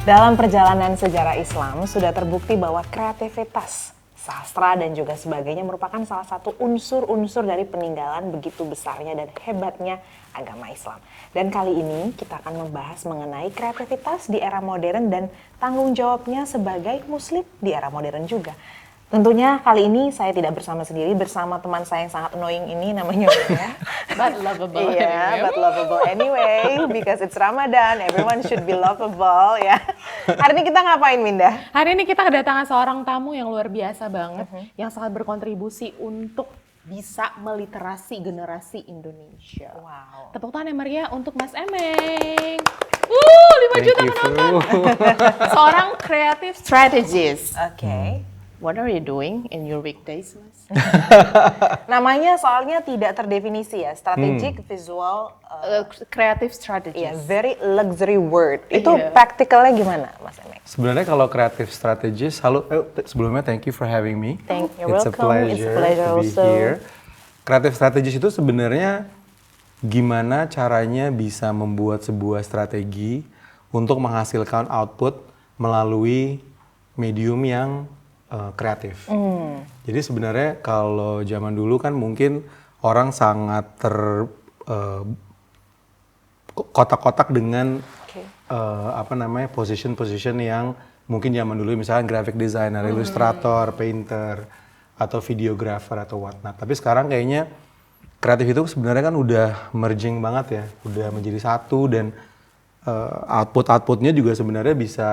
Dalam perjalanan sejarah Islam, sudah terbukti bahwa kreativitas, sastra dan juga sebagainya merupakan salah satu unsur-unsur dari peninggalan begitu besarnya dan hebatnya agama Islam. Dan kali ini kita akan membahas mengenai kreativitas di era modern dan tanggung jawabnya sebagai muslim di era modern juga. Tentunya kali ini saya tidak bersama sendiri, bersama teman saya yang sangat annoying ini namanya Mia. But lovable. Iya, but lovable anyway, because it's Ramadan, everyone should be lovable ya. Hari ini kita ngapain, Minda? Hari ini kita kedatangan seorang tamu yang luar biasa banget, yang sangat berkontribusi untuk bisa meliterasi generasi Indonesia. Wow. Tepuk tangan yang meriah untuk Mas Emeng. 5 juta penonton. Seorang creative strategist. Oke. What are you doing in your weekdays, Mas? Namanya soalnya tidak terdefinisi ya, strategic visual, Creative strategist. ya very luxury word. Itu Iya. praktikalnya gimana, Mas Emek? Sebenarnya kalau creative strategist, sebelumnya thank you for having me. You're It's welcome. It's a pleasure to be also. here. Creative strategist itu sebenarnya gimana caranya bisa membuat sebuah strategi untuk menghasilkan output melalui medium yang kreatif. Jadi sebenarnya kalau zaman dulu kan mungkin orang sangat kotak-kotak dengan position yang mungkin zaman dulu misalnya graphic designer, ilustrator, painter, atau videographer atau whatnot. Tapi sekarang kayaknya kreatif itu sebenarnya kan udah merging banget ya, udah menjadi satu dan outputnya juga sebenarnya bisa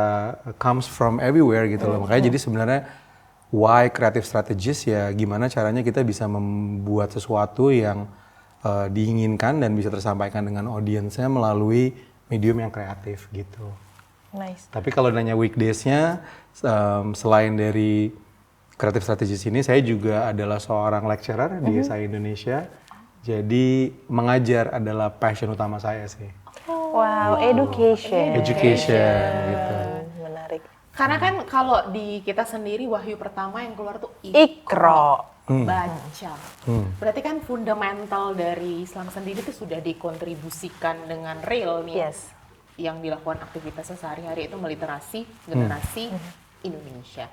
comes from everywhere gitu loh. Makanya jadi sebenarnya why creative strategist ya gimana caranya kita bisa membuat sesuatu yang diinginkan dan bisa tersampaikan dengan audiensnya melalui medium yang kreatif gitu. Nice. Tapi kalau nanya weekdays-nya, selain dari creative strategist ini, saya juga adalah seorang lecturer di SI Indonesia. Jadi mengajar adalah passion utama saya sih. Wow, education. Education gitu. Menarik. Karena kan kalau di kita sendiri wahyu pertama yang keluar tuh Iqra. baca. Berarti kan fundamental dari Islam sendiri itu sudah dikontribusikan dengan real nih. Yes. Yang dilakukan aktivitasnya sehari-hari itu meliterasi generasi Indonesia.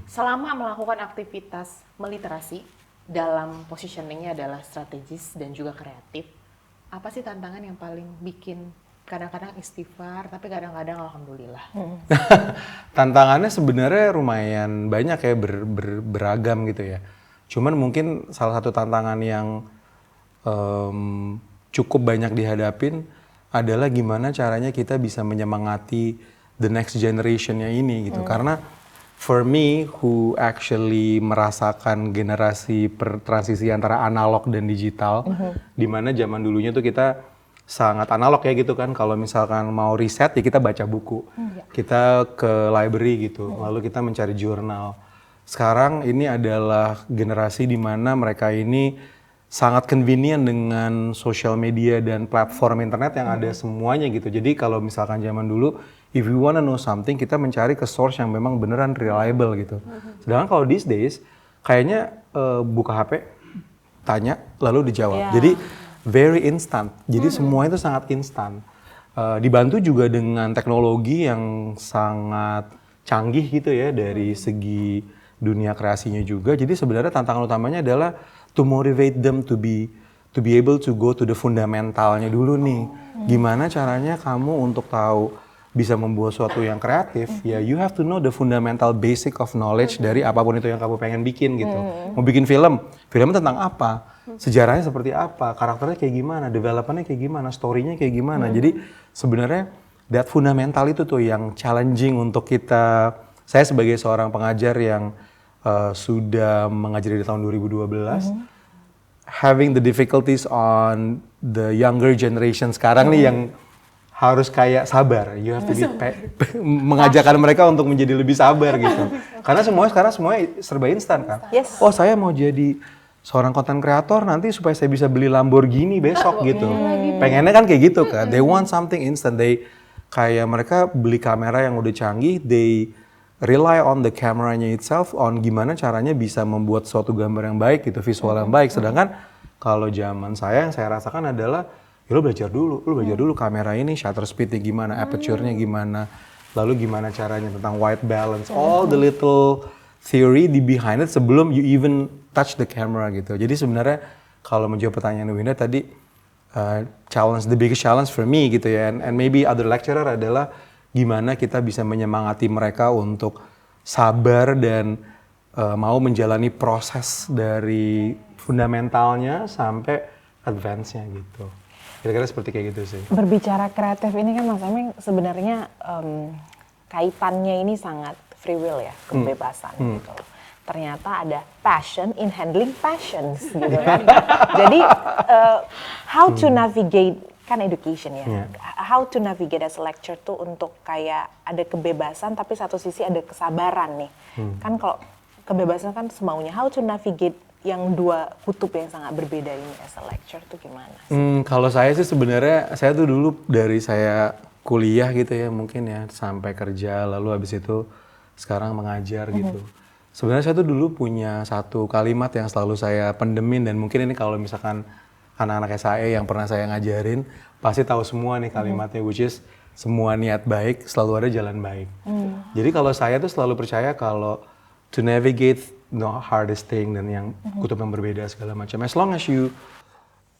Selama melakukan aktivitas meliterasi dalam positioningnya adalah strategis dan juga kreatif, apa sih tantangan yang paling bikin kadang-kadang istighfar tapi kadang-kadang alhamdulillah? Tantangannya sebenarnya lumayan banyak ya, beragam gitu ya. Cuman mungkin salah satu tantangan yang cukup banyak dihadapin adalah gimana caranya kita bisa menyemangati the next generation-nya ini gitu. Karena for me who actually merasakan generasi transisi antara analog dan digital, di mana zaman dulunya tuh kita sangat analog ya gitu kan. Kalau misalkan mau riset ya kita baca buku, kita ke library gitu, lalu kita mencari jurnal. Sekarang ini adalah generasi di mana mereka ini sangat convenient dengan social media dan platform internet yang ada semuanya gitu. Jadi kalau misalkan zaman dulu, if you wanna know something, kita mencari ke source yang memang beneran reliable gitu. Sedangkan kalau these days, kayaknya buka HP, tanya, lalu dijawab. Jadi very instant. Jadi semua itu sangat instan. Dibantu juga dengan teknologi yang sangat canggih gitu ya dari segi dunia kreasinya juga. Jadi sebenarnya tantangan utamanya adalah to motivate them to be able to go to the fundamentalnya dulu nih. Gimana caranya kamu untuk tahu bisa membuat sesuatu yang kreatif, ya you have to know the fundamental basic of knowledge dari apapun itu yang kamu pengen bikin gitu. Mau bikin film tentang apa? Sejarahnya seperti apa? Karakternya kayak gimana? Developmentnya kayak gimana? Story-nya kayak gimana? Jadi sebenarnya that fundamental itu tuh yang challenging untuk kita. Saya sebagai seorang pengajar yang sudah mengajar di tahun 2012, having the difficulties on the younger generation sekarang nih yang harus kayak sabar, you have to be mengajarkan mereka untuk menjadi lebih sabar gitu. Karena sekarang semuanya serba instan kan. Yes. Oh saya mau jadi seorang content creator nanti supaya saya bisa beli Lamborghini besok gitu. Pengennya kan kayak gitu kan. They want something instant. Kayak mereka beli kamera yang udah canggih, they rely on the camera-nya itself, on gimana caranya bisa membuat suatu gambar yang baik gitu, visual yang baik. Sedangkan kalau zaman saya yang saya rasakan adalah ya lu belajar dulu kamera ini shutter speed-nya gimana, aperture-nya gimana, lalu gimana caranya tentang white balance, all the little theory di behind it sebelum you even touch the camera gitu. Jadi sebenarnya kalau menjawab pertanyaan Winda tadi, the biggest challenge for me gitu ya, and maybe other lecturer adalah gimana kita bisa menyemangati mereka untuk sabar dan mau menjalani proses dari fundamentalnya sampai advance-nya gitu. Kira-kira seperti kayak gitu sih. Berbicara kreatif ini kan Mas Ameng sebenarnya kaitannya ini sangat free will ya, kebebasan gitu. Ternyata ada passion in handling passions gitu kan. Jadi how to navigate kan education ya. How to navigate as a lecturer tuh untuk kayak ada kebebasan tapi satu sisi ada kesabaran nih. Kan kalau kebebasan kan semaunya, how to navigate yang dua kutub yang sangat berbeda ini as a lecturer tuh gimana sih? Kalau saya sih sebenarnya saya tuh dulu dari saya kuliah gitu ya mungkin ya sampai kerja lalu habis itu sekarang mengajar gitu. Sebenarnya saya tuh dulu punya satu kalimat yang selalu saya pendemin dan mungkin ini kalau misalkan anak-anak SAE yang pernah saya ngajarin pasti tahu semua nih kalimatnya, which is semua niat baik selalu ada jalan baik. Jadi kalau saya tuh selalu percaya kalau to navigate the hardest thing dan yang kutub yang berbeda segala macam. As long as you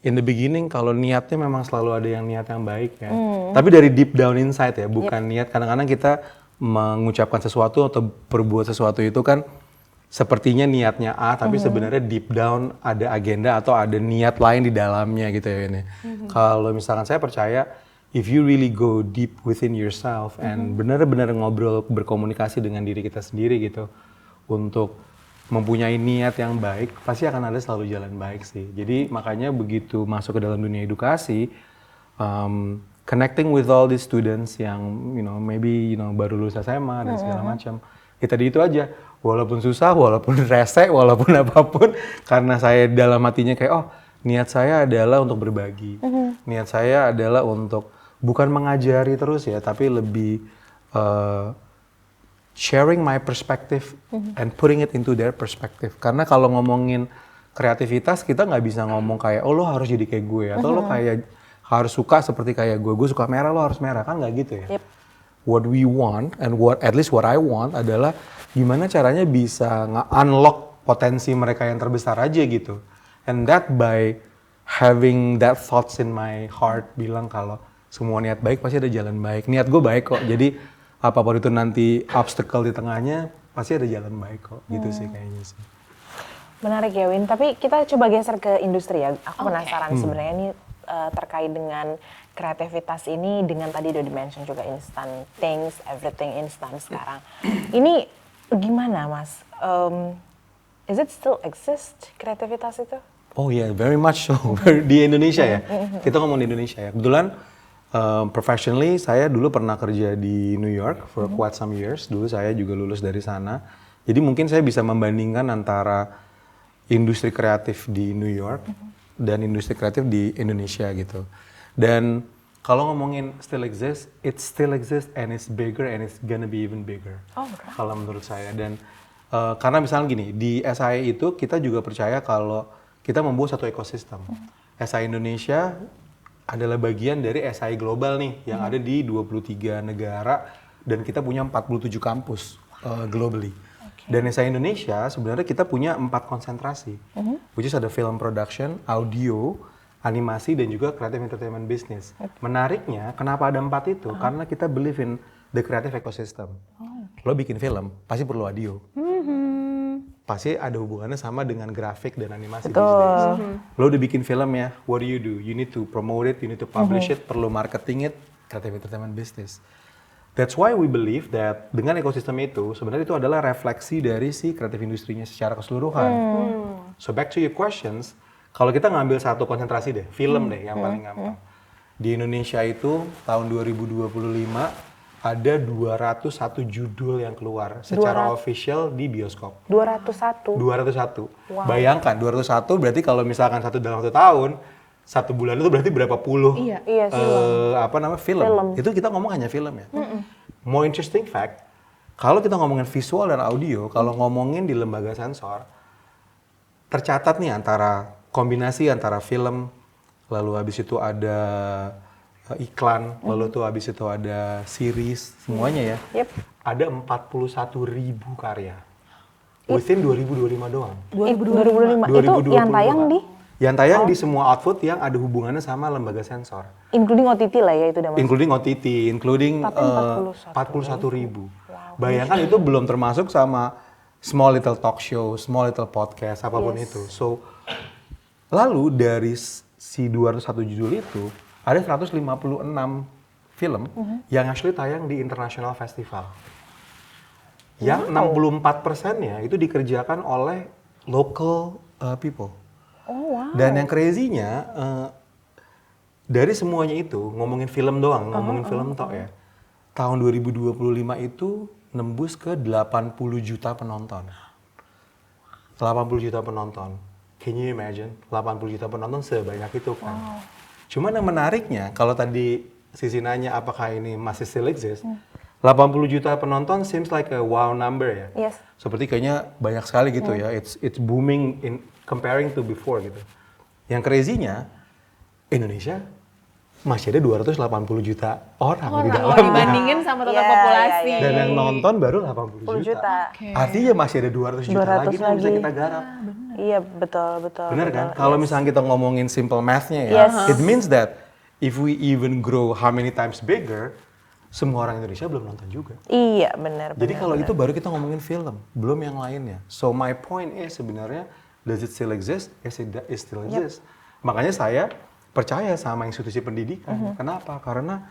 in the beginning kalau niatnya memang selalu ada yang niat yang baik ya. Tapi dari deep down inside ya, bukan niat. Kadang-kadang kita mengucapkan sesuatu atau berbuat sesuatu itu kan sepertinya niatnya A, tapi sebenarnya deep down ada agenda atau ada niat lain di dalamnya gitu ya ini. Kalau misalkan saya percaya if you really go deep within yourself and benar-benar ngobrol berkomunikasi dengan diri kita sendiri gitu untuk mempunyai niat yang baik, pasti akan ada selalu jalan baik sih. Jadi makanya begitu masuk ke dalam dunia edukasi, connecting with all these students yang maybe baru lulus SMA dan segala macam. Ya tadi itu aja, walaupun susah, walaupun rese, walaupun apapun, karena saya dalam hatinya kayak niat saya adalah untuk berbagi. Niat saya adalah untuk bukan mengajari terus ya, tapi lebih sharing my perspective and putting it into their perspective. Karena kalau ngomongin kreativitas, kita nggak bisa ngomong kayak, lo harus jadi kayak gue, atau lo kayak harus suka seperti kayak gue suka merah, lo harus merah, kan nggak gitu ya. What we want, and at least what I want adalah gimana caranya bisa nge-unlock potensi mereka yang terbesar aja gitu. And that by having that thoughts in my heart, bilang kalau semua niat baik pasti ada jalan baik. Niat gue baik kok, jadi apapun itu nanti obstacle di tengahnya, pasti ada jalan baik kok, gitu sih kayaknya sih. Menarik ya Win, tapi kita coba geser ke industri ya. Aku penasaran sebenarnya ini terkait dengan kreativitas ini, dengan tadi udah di-mention juga instant things, everything instant sekarang. Ini gimana Mas? Is it still exist kreativitas itu? Oh yeah, very much so. Di Indonesia ya, kita ngomong di Indonesia ya. Kebetulan professionally, saya dulu pernah kerja di New York for quite some years. Dulu saya juga lulus dari sana. Jadi mungkin saya bisa membandingkan antara industri kreatif di New York dan industri kreatif di Indonesia gitu. Dan kalau ngomongin still exist, it still exists and it's bigger and it's gonna be even bigger. Kalau menurut saya. Dan karena misalnya gini, di SAE itu kita juga percaya kalau kita membuat satu ekosistem. SAE Indonesia adalah bagian dari SAE global nih yang ada di 23 negara dan kita punya 47 kampus globally. Dan SAE Indonesia sebenarnya kita punya 4 konsentrasi, which is ada film production, audio, animasi dan juga creative entertainment business. Menariknya kenapa ada 4 itu? Karena kita believe in the creative ecosystem. Lo bikin film pasti perlu audio. Pasti ada hubungannya sama dengan grafik dan animasi bisnis. Lo udah bikin film ya, what do? You need to promote it, you need to publish it, perlu marketing it, creative entertainment business. That's why we believe that dengan ekosistem itu, sebenarnya itu adalah refleksi dari si kreatif industrinya secara keseluruhan. So back to your questions, kalau kita ngambil satu konsentrasi deh, film deh yang paling gampang. Di Indonesia itu tahun 2025, ada 201 judul yang keluar secara official di bioskop. 201? 201. Wow. Bayangkan, 201 berarti kalau misalkan dalam 1 tahun, 1 bulan itu berarti berapa puluh film. Itu kita ngomong hanya film ya. More interesting fact, kalau kita ngomongin visual dan audio, kalau ngomongin di lembaga sensor, tercatat nih kombinasi antara film, lalu habis itu ada iklan, lalu tuh habis itu ada series, semuanya ya. Yep. Ada 41.000 karya. Within 2025 doang. 2025 itu yang tayang di? Yang tayang di semua output yang ada hubungannya sama lembaga sensor. Including OTT lah ya itu udah masuk. Including OTT, including Tapi 41.000. Bayangkan itu belum termasuk sama small little talk show, small little podcast, apapun itu. So, lalu dari si 201 judul itu, ada 156 film yang actually tayang di international festival. Yang 64%-nya itu dikerjakan oleh local people. Oh wow. Dan yang crazy-nya, dari semuanya itu, ngomongin film doang, ngomongin film tok ya. Tahun 2025 itu nembus ke 80 juta penonton. 80 juta penonton. Can you imagine? 80 juta penonton sebanyak itu kan. Wow. Cuman yang menariknya, kalau tadi Sisi nanya apakah ini masih still exist, 80 juta penonton seems like a wow number ya. Yes. Seperti kayaknya banyak sekali gitu ya. It's booming in comparing to before gitu. Yang crazy-nya, Indonesia masih ada 280 juta orang di dalamnya. Dibandingin sama total populasi. Dan yang nonton baru 80 juta. Okay. Artinya masih ada 200 juta lagi yang bisa kita garap. Iya, betul. Bener kan? Kalau misalnya kita ngomongin simple math-nya ya, it means that if we even grow how many times bigger, semua orang Indonesia belum nonton juga. Iya, benar. Jadi kalau itu baru kita ngomongin film, belum yang lainnya. So my point is sebenarnya, does it still exist? Yes, it still exists. Makanya saya percaya sama institusi pendidikan. Kenapa? Karena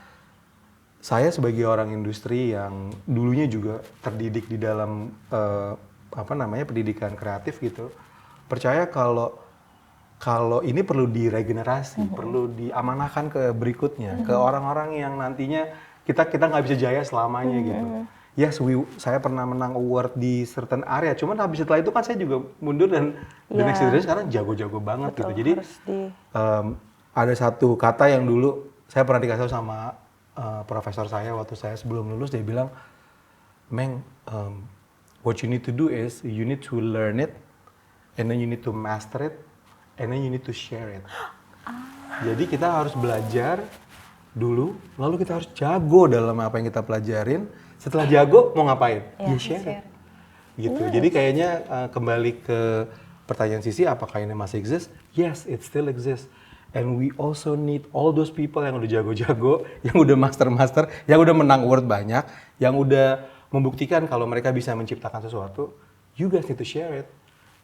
saya sebagai orang industri yang dulunya juga terdidik di dalam pendidikan kreatif gitu, percaya kalau ini perlu diregenerasi, perlu diamanahkan ke berikutnya, ke orang-orang yang nantinya kita nggak bisa jaya selamanya gitu. Yes, saya pernah menang award di certain area, cuman habis setelah itu kan saya juga mundur dan the next generation sekarang jago-jago banget gitu. Jadi ada satu kata yang dulu saya pernah dikasih tahu sama profesor saya waktu saya sebelum lulus, dia bilang, Meng, what you need to do is you need to learn it, and then you need to master it, and then you need to share it. Jadi kita harus belajar dulu, lalu kita harus jago dalam apa yang kita pelajarin. Setelah jago mau ngapain? Ya share it. Gitu. Jadi kayaknya kembali ke pertanyaan Sisi, apakah ini masih exist? Yes, it still exists. And we also need all those people yang udah jago-jago, yang udah master-master, yang udah menang award banyak, yang udah membuktikan kalau mereka bisa menciptakan sesuatu. You guys need to share it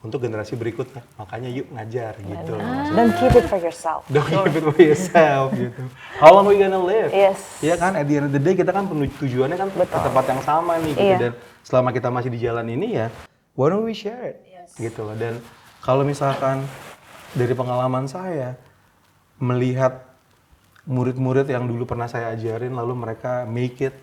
untuk generasi berikutnya. Makanya yuk ngajar gitu. Don't keep it for yourself. Don't keep it for yourself gitu. How long we gonna live? Yes. Iya kan, at the end of the day kita kan tujuannya kan ke tempat yang sama nih gitu. Dan selama kita masih di jalan ini ya, why don't we share it? Gitu loh. Dan kalau misalkan dari pengalaman saya, melihat murid-murid yang dulu pernah saya ajarin, lalu mereka make it,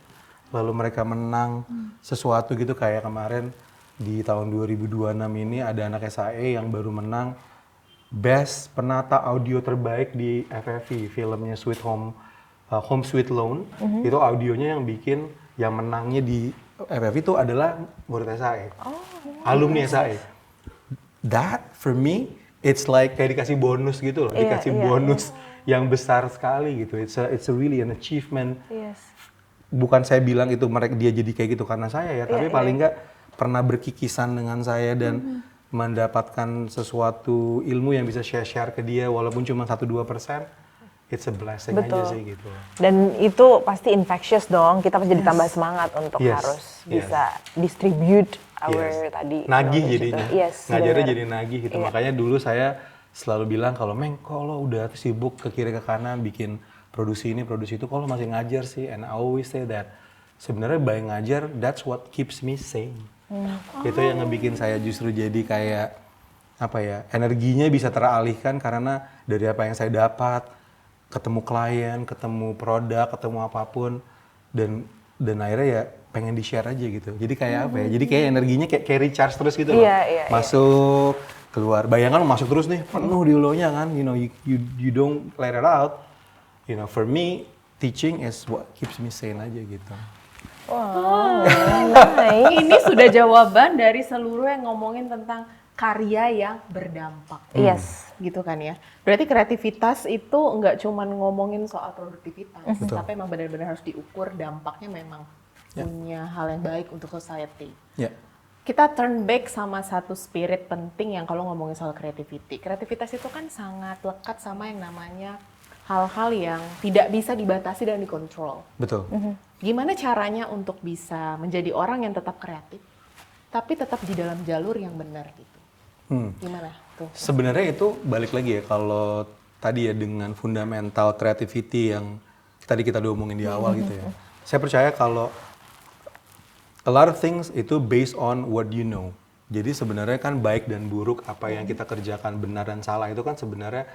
lalu mereka menang sesuatu gitu, kayak kemarin di tahun 2026 ini ada anak SAE yang baru menang Best Penata Audio Terbaik di FFI, filmnya Sweet Home, Home Sweet Loan. Itu audionya yang bikin, yang menangnya di FFI itu adalah murid SAE, alumni SAE. That for me, it's like kayak dikasih bonus gitu loh, dikasih bonus yang besar sekali gitu. It's a really an achievement. Yes. Bukan saya bilang itu dia jadi kayak gitu karena saya ya, tapi paling nggak pernah berkikisan dengan saya dan mendapatkan sesuatu ilmu yang bisa share ke dia walaupun cuma 1-2%. It's a blessing aja sih gitu. Dan itu pasti infectious dong, kita jadi tambah semangat untuk harus bisa distribute our tadi. Nagih jadinya, ngajarnya bener. jadi nagih gitu. Makanya dulu saya selalu bilang, kalau Meng, kalau udah sibuk ke kiri ke kanan bikin produksi ini, produksi itu, kalau masih ngajar sih. And I always say that, sebenarnya by ngajar, that's what keeps me sane. Itu yang ngebikin saya justru jadi kayak, energinya bisa teralihkan karena dari apa yang saya dapat, ketemu klien, ketemu produk, ketemu apapun, dan akhirnya ya pengen di-share aja gitu. Jadi kayak Jadi kayak energinya kayak recharge terus gitu loh. Masuk, keluar. Bayangkan masuk terus nih, penuh di hulunya kan. You know, you don't let it out. You know, for me, teaching is what keeps me sane aja gitu. Wow, nice. Ini sudah jawaban dari seluruh yang ngomongin tentang karya yang berdampak. Yes. Gitu kan ya. Berarti kreativitas itu nggak cuma ngomongin soal produktivitas, tapi emang benar-benar harus diukur dampaknya memang punya hal yang baik untuk society. Ya. Kita turn back sama satu spirit penting yang kalau ngomongin soal creativity. Kreativitas itu kan sangat lekat sama yang namanya hal-hal yang tidak bisa dibatasi dan dikontrol. Betul. Gimana caranya untuk bisa menjadi orang yang tetap kreatif, tapi tetap di dalam jalur yang benar gitu? Gimana tuh? Sebenarnya itu balik lagi ya, kalau tadi ya dengan fundamental creativity yang tadi kita udah omongin di awal gitu ya. Saya percaya kalau a lot of things itu based on what you know. Jadi sebenarnya kan baik dan buruk, apa yang kita kerjakan benar dan salah itu kan sebenarnya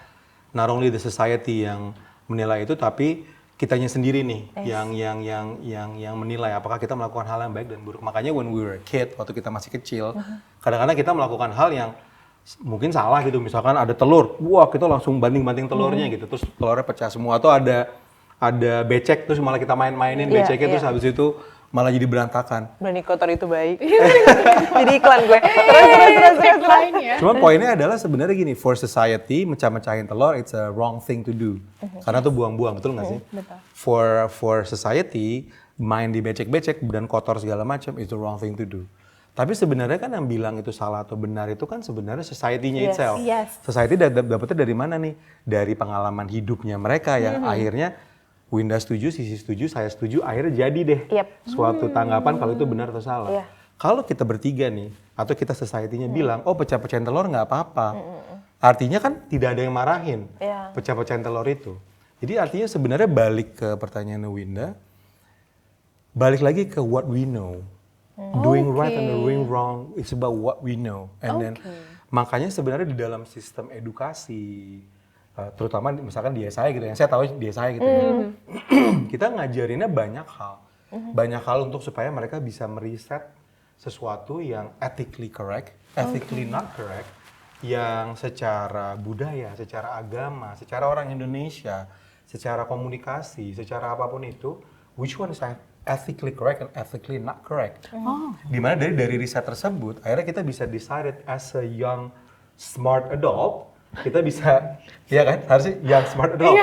not only the society yang menilai itu, tapi kitanya sendiri nih yang menilai apakah kita melakukan hal yang baik dan buruk. Makanya when we were a kid, waktu kita masih kecil, kadang-kadang kita melakukan hal yang mungkin salah gitu. Misalkan ada telur, wah kita langsung banting-banting telurnya gitu, terus telurnya pecah semua. Atau ada becek, terus malah kita main-mainin beceknya, terus habis itu malah jadi berantakan. Berani kotor itu baik. Jadi iklan gue. Terus. Cuma poinnya adalah sebenarnya gini, for society mecah-mecahin telur it's a wrong thing to do. Karena itu buang-buang, betul nggak sih? Betul. For society main di becek-becek dan kotor segala macam it's the wrong thing to do. Tapi sebenarnya kan yang bilang itu salah atau benar itu kan sebenarnya society-nya itself. Yes. Society dapetnya dari mana nih? Dari pengalaman hidupnya mereka yang akhirnya Winda setuju, Sisi setuju, saya setuju, akhirnya jadi deh suatu tanggapan kalau itu benar atau salah. Iya. Kalau kita bertiga nih, atau kita society-nya bilang, oh pecah-pecahin telur nggak apa-apa. Artinya kan tidak ada yang marahin pecah-pecahin telur itu. Jadi artinya sebenarnya balik ke pertanyaan Winda, balik lagi ke what we know. Doing right and doing wrong, it's about what we know. And then makanya sebenarnya di dalam sistem edukasi, terutama misalkan di SI gitu, yang saya tahu di SI gitu ya, kita ngajarinnya banyak hal. Banyak hal untuk supaya mereka bisa meriset sesuatu yang ethically correct, ethically not correct, yang secara budaya, secara agama, secara orang Indonesia, secara komunikasi, secara apapun itu, which one is ethically correct and ethically not correct. Dimana dari riset tersebut, akhirnya kita bisa decide as a young smart adult, kita bisa, ya kan, harusnya young smart adult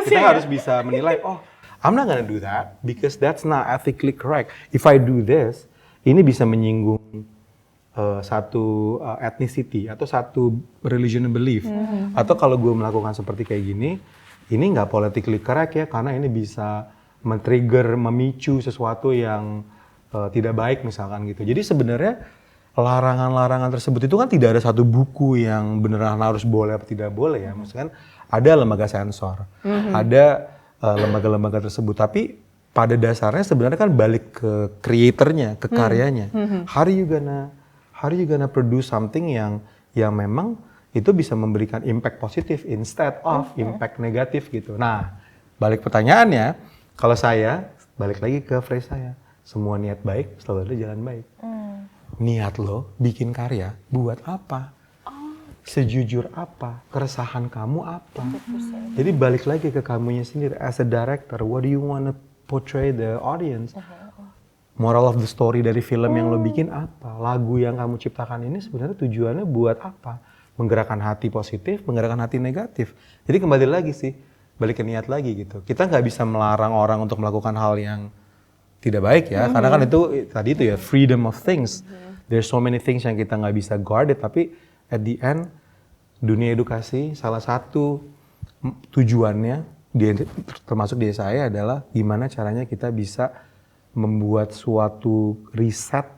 kita harus bisa menilai, oh I'm not gonna do that because that's not ethically correct. If I do this, ini bisa menyinggung satu ethnicity atau satu religion belief. Atau kalau gue melakukan seperti kayak gini, ini nggak politically correct ya, karena ini bisa men-trigger, memicu sesuatu yang tidak baik misalkan gitu. Jadi sebenarnya larangan-larangan tersebut itu kan tidak ada satu buku yang beneran harus boleh atau tidak boleh ya. Maksudnya kan ada lembaga sensor, ada lembaga-lembaga tersebut. Tapi pada dasarnya sebenarnya kan balik ke creatornya, ke karyanya. How you gonna produce something yang memang itu bisa memberikan impact positif instead of impact negatif gitu. Nah, balik pertanyaannya, kalau saya balik lagi ke phrase saya, semua niat baik selalu ada jalan baik. Niat lo bikin karya buat apa? Sejujur apa? Keresahan kamu apa? Jadi balik lagi ke kamunya sendiri. As a director, what do you want to portray the audience? Moral of the story dari film yang lo bikin apa? Lagu yang kamu ciptakan ini sebenarnya tujuannya buat apa? Menggerakkan hati positif, menggerakkan hati negatif. Jadi kembali lagi sih, balik ke niat lagi gitu. Kita nggak bisa melarang orang untuk melakukan hal yang tidak baik ya, karena kan itu tadi itu ya freedom of things. There's so many things yang kita nggak bisa guard it, tapi at the end dunia edukasi salah satu tujuannya termasuk di saya adalah gimana caranya kita bisa membuat suatu riset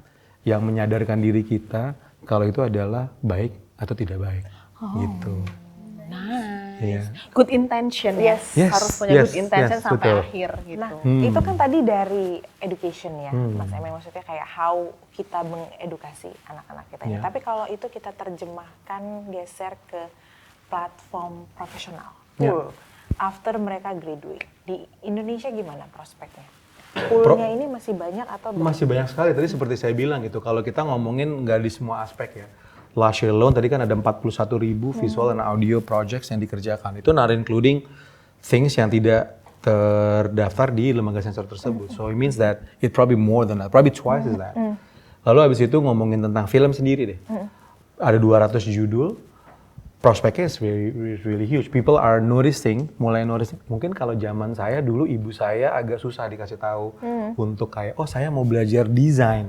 yang menyadarkan diri kita kalau itu adalah baik atau tidak baik gitu. Nice. Yeah. Good intention ya. Harus punya good intention sampai betul. akhir gitu. Nah, itu kan tadi dari education ya, Mas Emil, maksudnya kayak how kita mengedukasi anak-anak kita ini. Tapi kalau itu kita terjemahkan, geser ke platform profesional. After mereka graduate, di Indonesia gimana prospeknya? Poolnya ini masih banyak atau belum? Masih banyak sekali, tadi seperti saya bilang gitu, kalau kita ngomongin nggak di semua aspek ya. Last year alone tadi kan ada 41.000 visual dan audio projects yang dikerjakan. Itu not including things yang tidak terdaftar di lembaga sensor tersebut. So it means that it probably more than that, probably twice as that. Lalu abis itu ngomongin tentang film sendiri deh. ada 200 judul, prospeknya is really huge. People are mulai noticing. Mungkin kalau zaman saya dulu ibu saya agak susah dikasih tahu untuk kayak, oh saya mau belajar desain.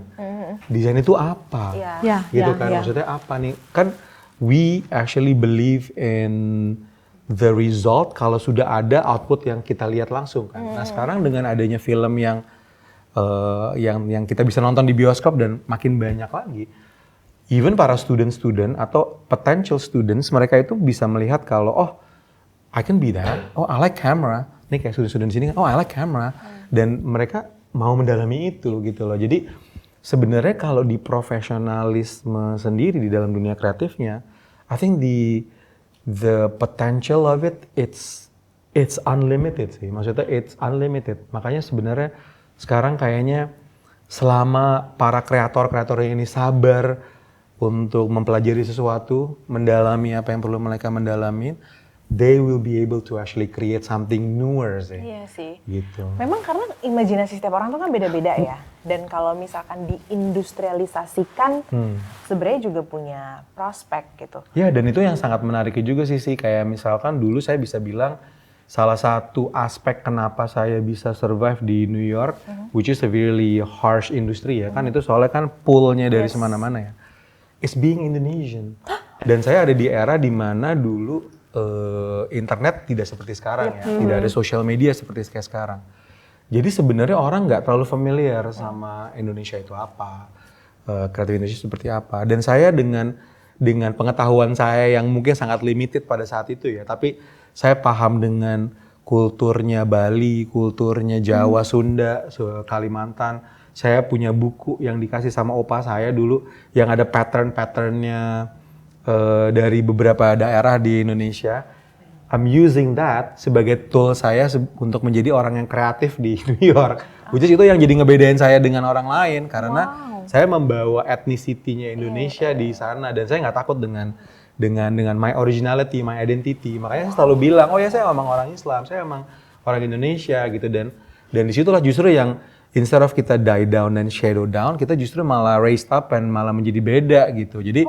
Desain itu apa? Gitu kan, maksudnya apa nih? Kan we actually believe in the result kalau sudah ada output yang kita lihat langsung kan. Nah sekarang dengan adanya film yang kita bisa nonton di bioskop dan makin banyak lagi, even para student atau potential students, mereka itu bisa melihat kalau, oh, I can be that. Oh, I like camera. Nih kayak student-student di sini kan, oh, I like camera. Dan mereka mau mendalami itu gitu loh. Jadi sebenarnya kalau di profesionalisme sendiri di dalam dunia kreatifnya, I think the potential of it's unlimited sih. Maksudnya it's unlimited. Makanya sebenarnya sekarang kayaknya selama para kreator-kreator ini sabar untuk mempelajari sesuatu, mendalami apa yang perlu mereka mendalami, they will be able to actually create something newer sih. Iya sih. Gitu. Memang karena imajinasi setiap orang tuh kan beda-beda ya. Dan kalau misalkan diindustrialisasikan, sebenarnya juga punya prospek gitu. Ya, dan itu yang sangat menarik juga sih. Kayak misalkan dulu saya bisa bilang, salah satu aspek kenapa saya bisa survive di New York, which is a really harsh industry ya, kan itu soalnya kan poolnya dari semana-mana ya. Is being Indonesian. Dan saya ada di era di mana dulu internet tidak seperti sekarang ya, tidak ada social media seperti kayak sekarang. Jadi sebenarnya orang nggak terlalu familiar sama Indonesia itu apa, kreatif Indonesia seperti apa. Dan saya dengan pengetahuan saya yang mungkin sangat limited pada saat itu ya, tapi saya paham dengan kulturnya Bali, kulturnya Jawa, Sunda, Kalimantan. Saya punya buku yang dikasih sama opa saya dulu yang ada pattern-patternnya dari beberapa daerah di Indonesia. I'm using that sebagai tool saya untuk menjadi orang yang kreatif di New York. Which is itu yang jadi ngebedain saya dengan orang lain karena saya membawa ethnicity-nya Indonesia di sana dan saya nggak takut dengan my originality, my identity. Makanya saya selalu bilang, oh ya saya emang orang Islam, saya emang orang Indonesia gitu dan disitulah justru yang instead of kita die down dan shadow down, kita justru malah raised up dan malah menjadi beda gitu. Jadi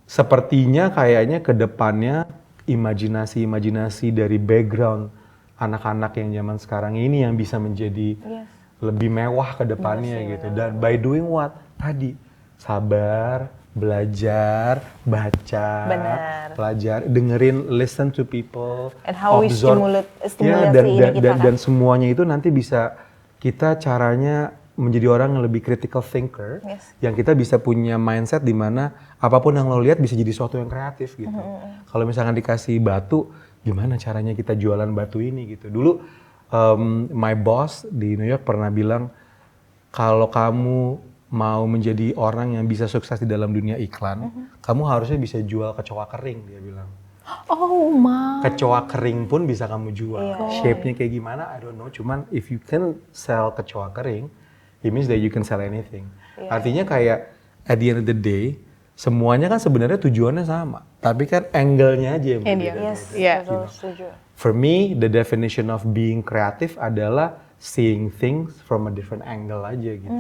sepertinya kayaknya ke depannya imajinasi dari background anak-anak yang zaman sekarang ini yang bisa menjadi lebih mewah ke depannya gitu. Dan by doing what? Tadi sabar, belajar, baca, belajar, dengerin, listen to people, and how observe. Dan semuanya itu nanti bisa kita caranya menjadi orang yang lebih critical thinker, yang kita bisa punya mindset di mana apapun yang lo lihat bisa jadi sesuatu yang kreatif gitu. Kalau misalkan dikasih batu, gimana caranya kita jualan batu ini gitu. Dulu my boss di New York pernah bilang, kalau kamu mau menjadi orang yang bisa sukses di dalam dunia iklan, kamu harusnya bisa jual kecoa kering, dia bilang. Oh my. Kecoa kering pun bisa kamu jual. Shape-nya kayak gimana, I don't know. Cuman if you can sell kecoa kering, it means that you can sell anything. Artinya kayak at the end of the day, semuanya kan sebenarnya tujuannya sama. Tapi kan angle-nya aja yang berbeda. Setuju. For me, the definition of being creative adalah seeing things from a different angle aja gitu.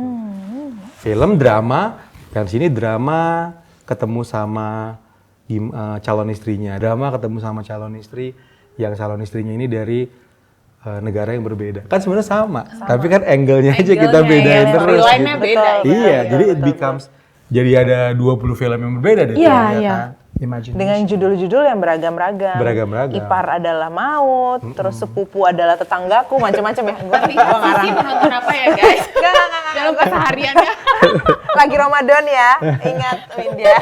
Film drama, dan sini drama ketemu sama calon istrinya, drama ketemu sama calon istri, yang calon istrinya ini dari negara yang berbeda. Kan sebenarnya sama. Tapi kan angle-nya aja kita bedain terus gitu. Beda. Iya, jadi it becomes jadi ada 20 film yang berbeda deh. Kan? Dengan judul-judul yang beragam-ragam. Ipar adalah maut, terus sepupu adalah tetanggaku, macam-macam ya. Gua ngarang. Menonton apa ya guys? Enggak. Dalam kesehariannya. Lagi Ramadan ya, ingat Windia.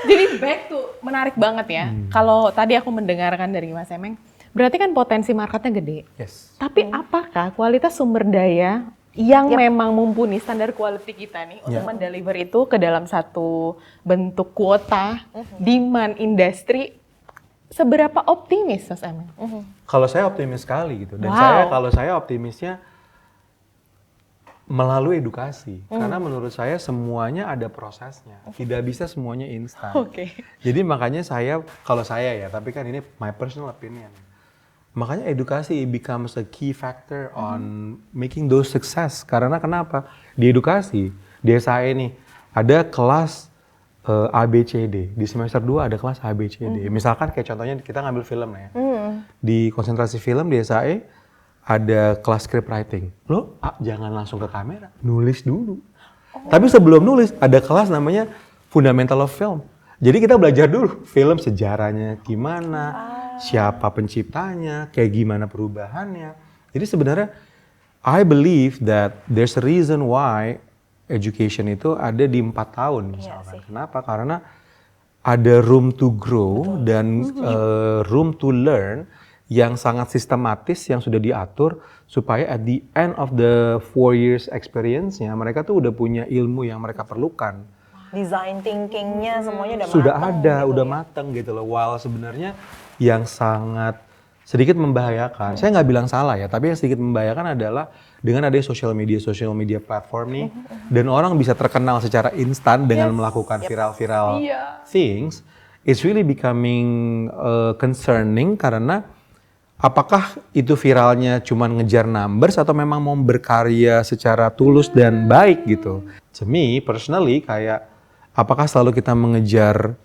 Jadi back to menarik banget ya. Kalau tadi aku mendengarkan dari Mas Emeng, berarti kan potensi marketnya gede. Yes. Tapi apakah kualitas sumber daya yang memang mumpuni standar quality kita nih untuk mendeliver itu ke dalam satu bentuk kuota, demand, industri, seberapa optimis Mas Emeng? Kalau saya optimis sekali gitu. Dan kalau saya optimisnya melalui edukasi. Karena menurut saya semuanya ada prosesnya. Tidak bisa semuanya instan. Jadi makanya kalau saya ya, tapi kan ini my personal opinion. Makanya edukasi becomes a key factor on making those success. Karena kenapa? Di edukasi, di SAE nih, ada kelas ABCD. Di semester 2 ada kelas ABCD. Misalkan kayak contohnya kita ngambil film ya. Di konsentrasi film di SAE ada kelas script writing. Lo jangan langsung ke kamera, nulis dulu. Tapi sebelum nulis ada kelas namanya Fundamental of Film. Jadi kita belajar dulu film sejarahnya gimana, siapa penciptanya, kayak gimana perubahannya. Jadi sebenarnya I believe that there's a reason why education itu ada di 4 tahun misalkan. Kenapa? Karena ada room to grow dan room to learn yang sangat sistematis yang sudah diatur supaya at the end of the 4 years experience-nya mereka tuh udah punya ilmu yang mereka perlukan. Design thinking-nya semuanya Sudah mateng ada, gitu udah ya. mateng gitu loh. While sebenarnya yang sangat sedikit membahayakan, saya nggak bilang salah ya, tapi yang sedikit membahayakan adalah dengan adanya social media platform nih, dan orang bisa terkenal secara instan dengan melakukan viral-viral things, it's really becoming concerning karena apakah itu viralnya cuma ngejar numbers atau memang mau berkarya secara tulus dan baik gitu. To me, personally, kayak apakah selalu kita mengejar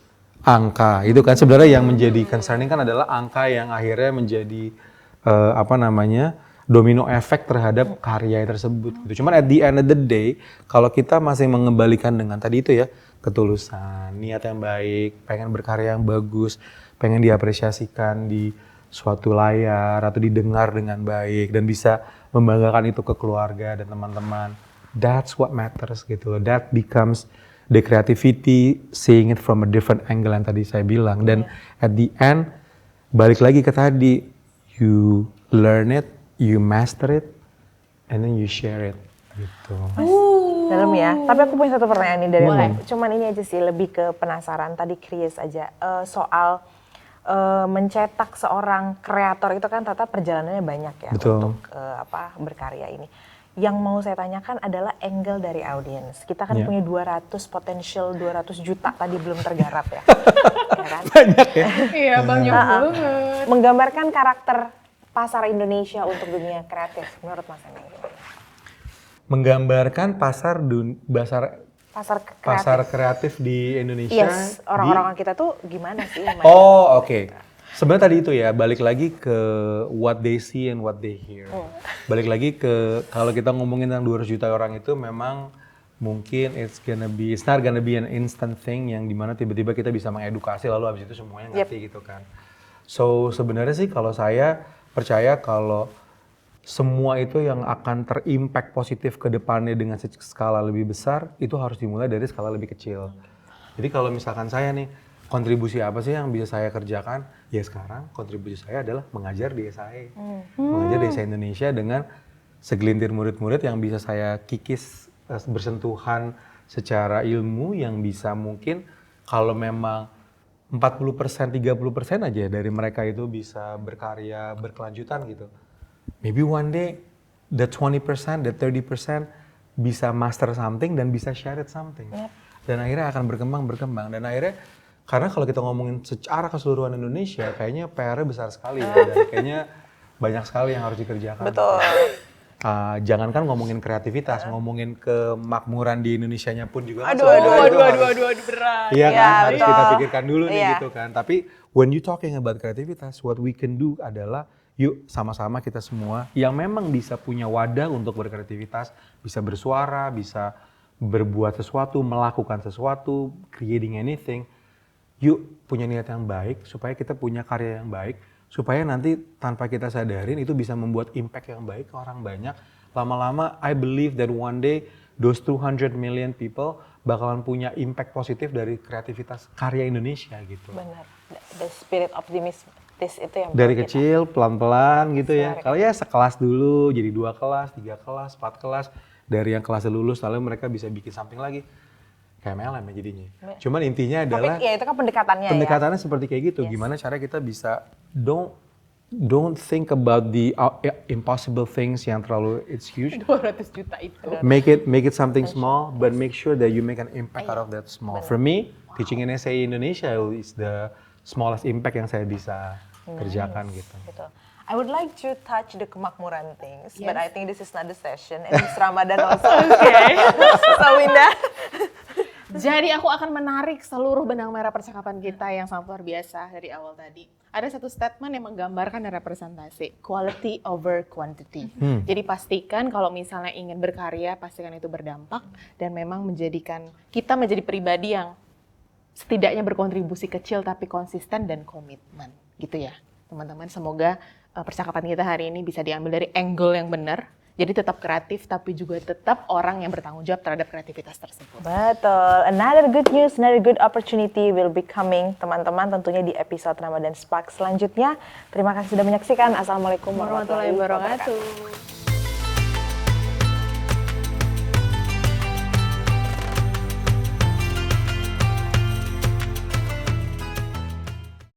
angka? Itu kan sebenarnya yang menjadi concerning kan adalah angka yang akhirnya menjadi domino efek terhadap karya tersebut. Gitu. Cuman at the end of the day, kalau kita masih mengembalikan dengan tadi itu ya, ketulusan, niat yang baik, pengen berkarya yang bagus, pengen diapresiasikan di suatu layar atau didengar dengan baik dan bisa membanggakan itu ke keluarga dan teman-teman. That's what matters gitu loh. That becomes the creativity, seeing it from a different angle yang tadi saya bilang. Dan at the end, balik lagi ke tadi, you learn it, you master it, and then you share it gitu. Dalam ya. Tapi aku punya satu pertanyaan nih dari aku. Cuman ini aja sih, lebih ke penasaran. Tadi curious aja soal mencetak seorang kreator itu kan ternyata perjalanannya banyak ya. Betul. Untuk berkarya ini. Yang mau saya tanyakan adalah angle dari audiens. Kita kan punya 200 juta tadi belum tergarap ya. Ya kan? Banyak ya? Iya, banyak banget. Menggambarkan karakter pasar Indonesia untuk dunia kreatif menurut Mas Emeng gimana? Menggambarkan pasar Pasar kreatif di Indonesia. Yes, orang-orang kita tuh gimana sih? Oh, oke. Sebenarnya tadi itu ya, balik lagi ke what they see and what they hear. Balik lagi ke, kalau kita ngomongin tentang 200 juta orang itu memang mungkin it's not gonna be an instant thing yang dimana tiba-tiba kita bisa mengedukasi lalu habis itu semuanya ngerti gitu kan. So sebenarnya sih kalau saya percaya kalau semua itu yang akan terimpact positif ke depannya dengan skala lebih besar, itu harus dimulai dari skala lebih kecil. Jadi kalau misalkan saya nih, kontribusi apa sih yang bisa saya kerjakan? Ya sekarang kontribusi saya adalah mengajar di SAE. Mengajar di SAE Indonesia dengan segelintir murid-murid yang bisa saya kikis bersentuhan secara ilmu yang bisa mungkin kalau memang 40%, 30% aja dari mereka itu bisa berkarya berkelanjutan gitu. Maybe one day the 20%, the 30% bisa master something dan bisa share it something. Dan akhirnya akan berkembang dan akhirnya karena kalau kita ngomongin secara keseluruhan Indonesia kayaknya PR-nya besar sekali ya dan kayaknya banyak sekali yang harus dikerjakan. Betul. Jangankan ngomongin kreativitas, ngomongin kemakmuran di Indonesianya pun juga. Aduh, berat. Iya kan, harus betul. kita pikirkan dulu nih Iya. gitu kan. Tapi when you talking about kreativitas, what we can do adalah yuk sama-sama kita semua yang memang bisa punya wadah untuk berkreativitas, bisa bersuara, bisa berbuat sesuatu, melakukan sesuatu, creating anything. Yuk punya niat yang baik supaya kita punya karya yang baik, supaya nanti tanpa kita sadarin itu bisa membuat impact yang baik ke orang banyak. Lama-lama I believe that one day those 200 million people bakalan punya impact positif dari kreativitas karya Indonesia gitu. Benar. The spirit optimistis itu yang Dari buat kita. kecil pelan-pelan gitu ya. Dari Kalau ya sekelas dulu jadi 2 kelas, 3 kelas, 4 kelas. Dari yang kelasnya lulus lalu mereka bisa bikin something lagi. Kayak MLM ya jadinya. Cuman intinya adalah Tapi ya itu kan pendekatannya pendekatannya seperti kayak gitu. Gimana cara kita bisa don't think about the impossible things yang terlalu it's huge. 200 juta itu. Make it something small, but make sure that you make an impact out of that small. For me, teaching in SAE Indonesia is the smallest impact yang saya bisa kerjakan gitu. Betul. I would like to touch the kemakmuran things, but I think this is not the session and it's Ramadan also. Okay. So Winda, Jadi aku akan menarik seluruh benang merah percakapan kita yang sangat luar biasa dari awal tadi. Ada satu statement yang menggambarkan dan representasi, quality over quantity. Jadi pastikan kalau misalnya ingin berkarya, pastikan itu berdampak dan memang menjadikan kita menjadi pribadi yang setidaknya berkontribusi kecil tapi konsisten dan komitmen. Gitu ya teman-teman, semoga percakapan kita hari ini bisa diambil dari angle yang benar. Jadi tetap kreatif tapi juga tetap orang yang bertanggung jawab terhadap kreativitas tersebut. Betul. Another good news, another good opportunity will be coming, teman-teman, tentunya di episode Ramadan Spark selanjutnya. Terima kasih sudah menyaksikan. Assalamualaikum warahmatullahi wabarakatuh.